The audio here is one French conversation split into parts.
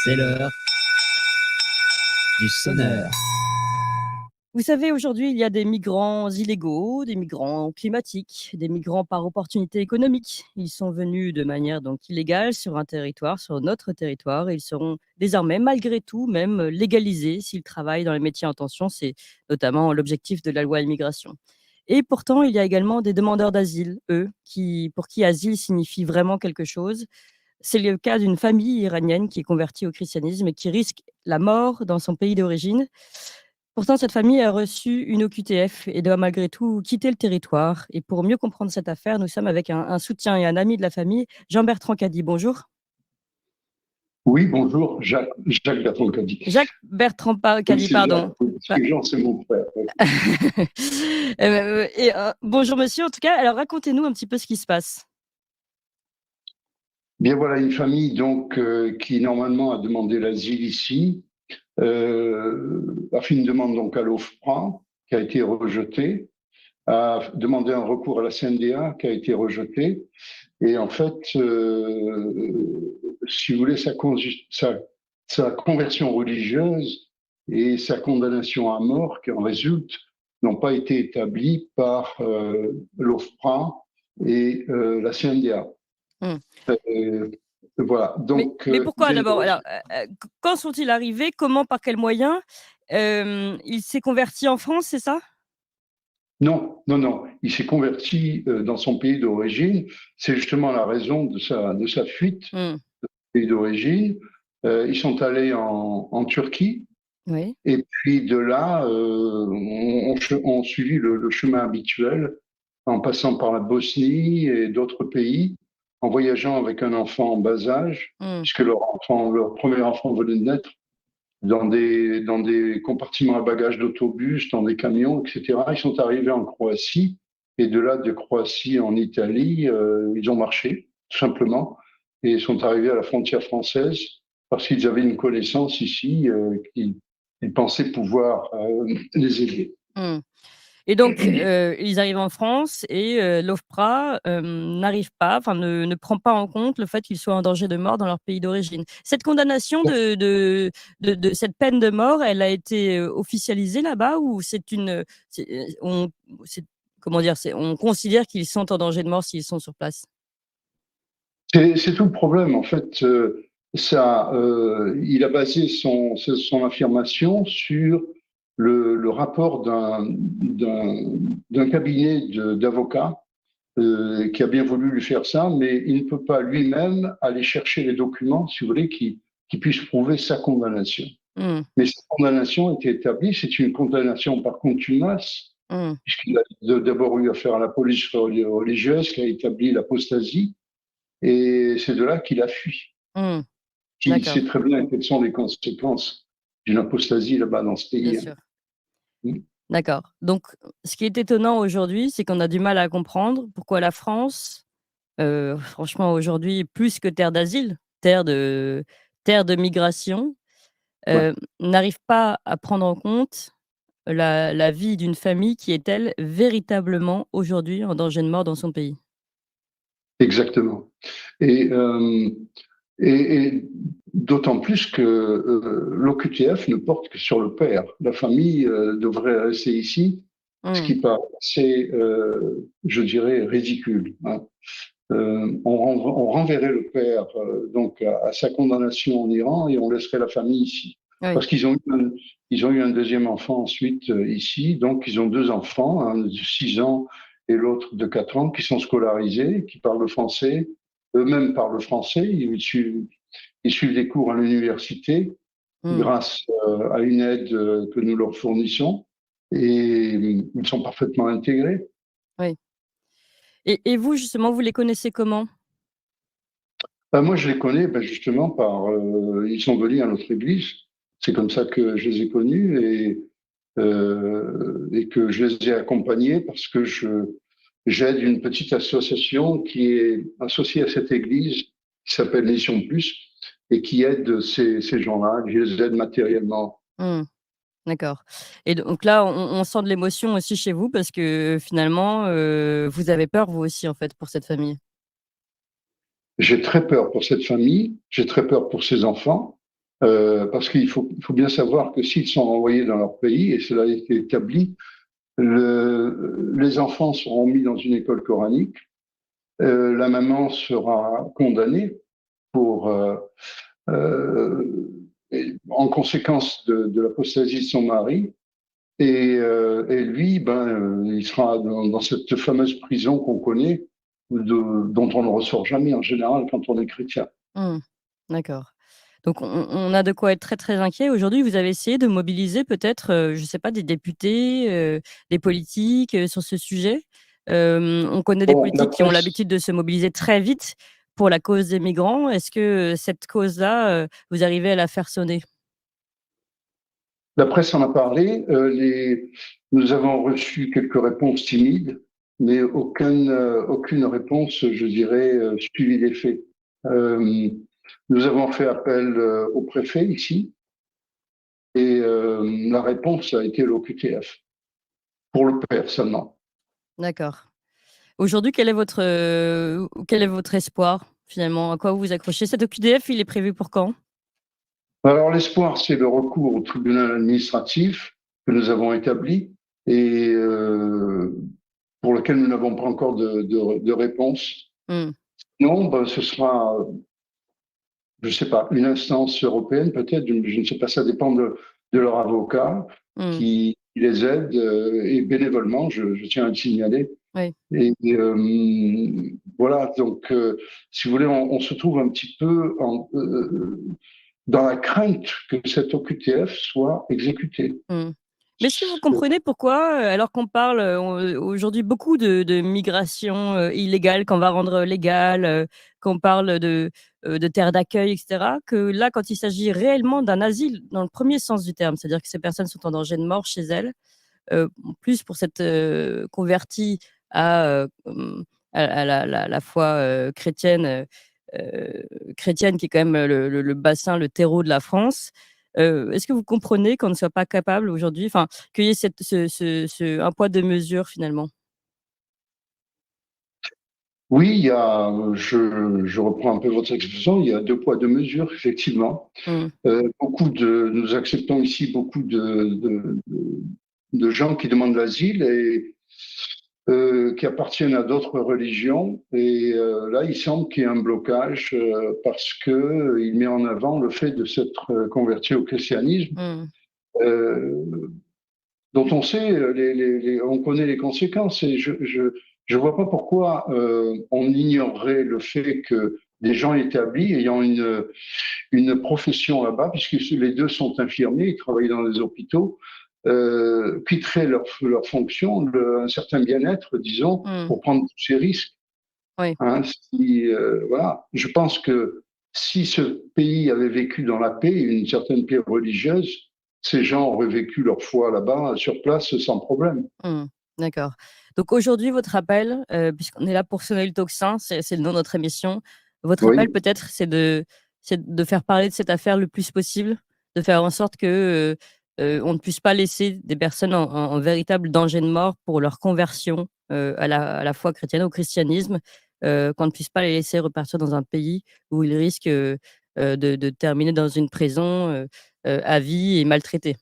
C'est l'heure du sonneur. Vous savez, aujourd'hui, il y a des migrants illégaux, des migrants climatiques, des migrants par opportunité économique. Ils sont venus de manière donc illégale sur un territoire, sur notre territoire, et ils seront désormais, malgré tout, même légalisés s'ils travaillent dans les métiers en tension. C'est notamment l'objectif de la loi immigration. Et pourtant, il y a également des demandeurs d'asile, eux, pour qui asile signifie vraiment quelque chose. C'est le cas d'une famille iranienne qui est convertie au christianisme et qui risque la mort dans son pays d'origine. Pourtant, cette famille a reçu une OQTF et doit malgré tout quitter le territoire. Et pour mieux comprendre cette affaire, nous sommes avec un soutien et un ami de la famille, Jean-Bertrand Caddy. Bonjour. Oui, bonjour, Jacques Bertrand Caddy. Jacques-Bertrand Oui, Caddy, c'est pardon. Jacques, parce que Jean, c'est mon frère. Bonjour monsieur, en tout cas, alors racontez-nous un petit peu ce qui se passe. Bien voilà, une famille donc qui normalement a demandé l'asile ici, a fait une demande donc à l'OFPRA qui a été rejetée, a demandé un recours à la CNDA qui a été rejeté. Et en fait, si vous voulez, sa conversion religieuse et sa condamnation à mort qui en résulte n'ont pas été établies par l'OFPRA et la CNDA. Voilà. Donc, mais pourquoi d'abord? Alors, quand sont-ils arrivés? Comment? Par quels moyens? Il s'est converti en France, c'est ça? Non, non, non. Il s'est converti dans son pays d'origine. C'est justement la raison de sa fuite pays d'origine. Ils sont allés en Turquie. Oui. Et puis de là, on suivi le chemin habituel en passant par la Bosnie et d'autres pays, en voyageant avec un enfant en bas âge, puisque leur premier enfant venait de naître, dans des compartiments à bagages d'autobus, dans des camions, etc. Ils sont arrivés en Croatie, et de là, de Croatie en Italie, ils ont marché, tout simplement, et ils sont arrivés à la frontière française parce qu'ils avaient une connaissance ici qu'ils pensaient pouvoir les aider. Et donc, ils arrivent en France et l'OFPRA n'arrive pas, enfin ne prend pas en compte le fait qu'ils soient en danger de mort dans leur pays d'origine. Cette condamnation de cette peine de mort, elle a été officialisée là-bas ou comment dire, on considère qu'ils sont en danger de mort s'ils sont sur place? C'est tout le problème. En fait, il a basé son affirmation sur le rapport d'un cabinet d'avocats qui a bien voulu lui faire ça, mais il ne peut pas lui-même aller chercher les documents, si vous voulez, qui puissent prouver sa condamnation. Mais sa condamnation était établie, c'est une condamnation par contumace, puisqu'il a d'abord eu affaire à la police religieuse qui a établi l'apostasie, et c'est de là qu'il a fui. Il sait très bien quelles sont les conséquences d'une apostasie là-bas dans ce pays. Bien sûr. D'accord. Donc, ce qui est étonnant aujourd'hui, c'est qu'on a du mal à comprendre pourquoi la France, franchement aujourd'hui plus que terre d'asile, terre de migration, n'arrive pas à prendre en compte la vie d'une famille qui est-elle véritablement aujourd'hui en danger de mort dans son pays? Exactement. Et, et d'autant plus que l'OQTF ne porte que sur le père. La famille devrait rester ici, ce qui paraît assez, je dirais, ridicule. Hein. On renverrait le père donc à sa condamnation en Iran et on laisserait la famille ici. Oui. Parce ils ont eu un deuxième enfant ensuite ici, donc ils ont deux enfants, un de 6 ans et l'autre de 4 ans, qui sont scolarisés, qui parlent le français, eux-mêmes parlent le français, ils suivent des cours à l'université grâce à une aide que nous leur fournissons et ils sont parfaitement intégrés. Oui. Et vous, justement, vous les connaissez comment? Moi, je les connais justement ils sont venus à notre église. C'est comme ça que je les ai connus et que je les ai accompagnés parce que j'aide une petite association qui est associée à cette église qui s'appelle Mission Plus et qui aide ces gens-là. Je les aide matériellement. D'accord. Et donc là, on sent de l'émotion aussi chez vous parce que finalement, vous avez peur vous aussi en fait pour cette famille? J'ai très peur pour cette famille, j'ai très peur pour ces enfants parce qu'il faut bien savoir que s'ils sont renvoyés dans leur pays, et cela a été établi, les enfants seront mis dans une école coranique, la maman sera condamnée pour, en conséquence de l'apostasie de son mari, et lui, il sera dans cette fameuse prison qu'on connaît, dont on ne ressort jamais en général quand on est chrétien. D'accord. Donc on a de quoi être très, très inquiet. Aujourd'hui, vous avez essayé de mobiliser peut-être, je ne sais pas, des députés, des politiques, sur ce sujet? On connaît des Bon, la politiques qui ont presse, l'habitude de se mobiliser très vite pour la cause des migrants. Est-ce que cette cause-là, vous arrivez à la faire sonner? la presse en a parlé. Nous avons reçu quelques réponses timides, mais aucune réponse, je dirais, suivie des faits. Nous avons fait appel au préfet ici, et la réponse a été l'OQTF, pour le père seulement. D'accord. Aujourd'hui, quel est votre espoir, finalement? À quoi vous vous accrochez? Cet OQTF, il est prévu pour quand? Alors l'espoir, c'est le recours au tribunal administratif que nous avons établi et pour lequel nous n'avons pas encore de réponse. Non, ce sera, je ne sais pas, une instance européenne peut-être, je ne sais pas, ça dépend de leur avocat qui les aide, et bénévolement, je tiens à le signaler. Oui. Et voilà, donc si vous voulez, on se trouve un petit peu dans la crainte que cet OQTF soit exécuté. Mais est-ce que vous comprenez pourquoi, alors qu'on parle aujourd'hui beaucoup de migration illégale, qu'on va rendre légale, qu'on parle de terre d'accueil, etc., que là, quand il s'agit réellement d'un asile, dans le premier sens du terme, c'est-à-dire que ces personnes sont en danger de mort chez elles, plus pour cette convertie à la foi chrétienne, chrétienne qui est quand même le bassin, le terreau de la France. Est-ce que vous comprenez qu'on ne soit pas capable aujourd'hui, enfin, qu'il y ait un poids deux mesures finalement? Oui, je reprends un peu votre expression, il y a deux poids, deux mesures, effectivement. Nous acceptons ici beaucoup de gens qui demandent l'asile et qui appartiennent à d'autres religions. Et là, il semble qu'il y ait un blocage parce qu'il met en avant le fait de s'être converti au christianisme, dont on sait, on connaît les conséquences. Et je vois pas pourquoi on ignorerait le fait que des gens établis ayant une profession là-bas, puisque les deux sont infirmiers, ils travaillent dans les hôpitaux, quitteraient leur fonction, un certain bien-être, disons, pour prendre tous ces risques. Oui. Hein, voilà. Je pense que si ce pays avait vécu dans la paix, une certaine paix religieuse, ces gens auraient vécu leur foi là-bas, sur place, sans problème. D'accord. Donc aujourd'hui, votre appel, puisqu'on est là pour sonner le tocsin, c'est le nom de notre émission. Votre appel peut-être, c'est de faire parler de cette affaire le plus possible, de faire en sorte que on ne puisse pas laisser des personnes en véritable danger de mort pour leur conversion à la foi chrétienne, au christianisme, qu'on ne puisse pas les laisser repartir dans un pays où ils risquent de terminer dans une prison à vie et maltraités.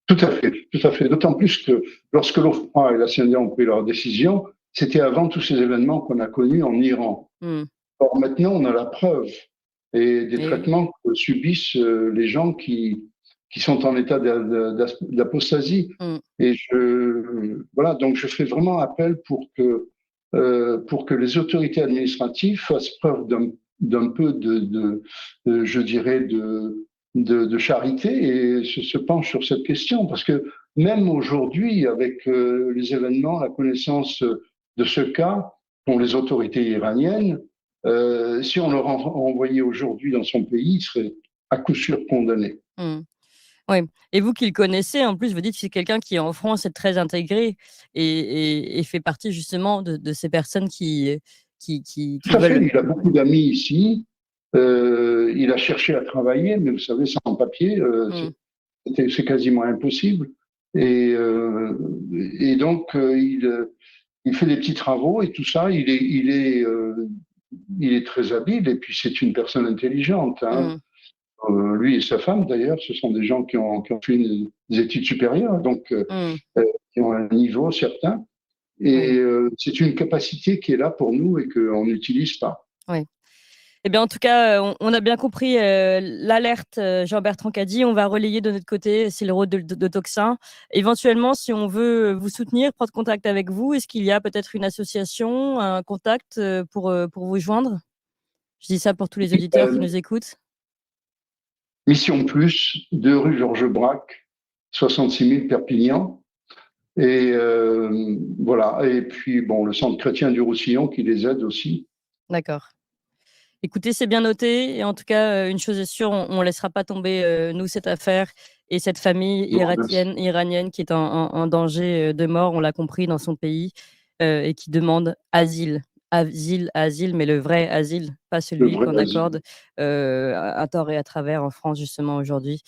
Tout à fait, tout à fait. D'autant plus que lorsque l'OFPRA et la CNDA ont pris leur décision, c'était avant tous ces événements qu'on a connus en Iran. Or maintenant, on a la preuve et des traitements que subissent les gens qui sont en état d'apostasie. Et voilà, donc je fais vraiment appel pour que les autorités administratives fassent preuve d'un peu je dirais, de charité et se penchent sur cette question. Parce que même aujourd'hui, avec les événements, la connaissance de ce cas qu'ont les autorités iraniennes, si on le renvoyait aujourd'hui dans son pays, il serait à coup sûr condamné. Oui, et vous qui le connaissez, en plus, vous dites que c'est quelqu'un qui, en France, est très intégré et fait partie justement de ces personnes qui Tout à fait, veulent. il a beaucoup d'amis ici. Il a cherché à travailler, mais vous savez, sans papier, c'est quasiment impossible. Et donc, il fait des petits travaux et tout ça. Il est très habile et puis c'est une personne intelligente. Hein. lui et sa femme, d'ailleurs, ce sont des gens qui ont fait des études supérieures, donc qui ont un niveau certain. Et c'est une capacité qui est là pour nous et qu'on n'utilise pas. Oui. Eh bien, en tout cas, on a bien compris l'alerte Jean-Bertrand Cadie. On va relayer de notre côté, c'est le rôle de Tocsin. Éventuellement, si on veut vous soutenir, prendre contact avec vous, est-ce qu'il y a peut-être une association, un contact pour vous joindre? Je dis ça pour tous les auditeurs qui nous écoutent. Mission Plus, 2 rue Georges Braque, 66 000 Perpignan. Et voilà. Et puis, bon, le Centre chrétien du Roussillon qui les aide aussi. D'accord. Écoutez, c'est bien noté. Et en tout cas, une chose est sûre, on ne laissera pas tomber, nous, cette affaire et cette famille iranienne qui est en danger de mort, on l'a compris, dans son pays et qui demande asile. Asile, mais le vrai asile, pas celui qu'on accorde à tort et à travers en France, justement, aujourd'hui.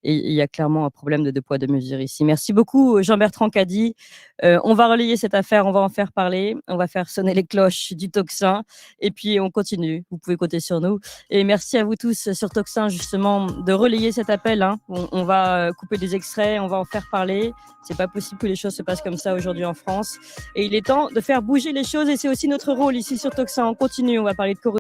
Et il y a clairement un problème de deux poids, deux mesures ici. Merci beaucoup, Jean-Bertrand Cadie. On va relayer cette affaire, on va en faire parler, on va faire sonner les cloches du Tocsin et puis on continue. Vous pouvez compter sur nous. Et merci à vous tous sur Tocsin, justement, de relayer cet appel. Hein. On va couper des extraits, on va en faire parler. C'est pas possible que les choses se passent comme ça aujourd'hui en France. Et il est temps de faire bouger les choses et c'est aussi notre rôle ici sur Tocsin. On continue, on va parler de corruption.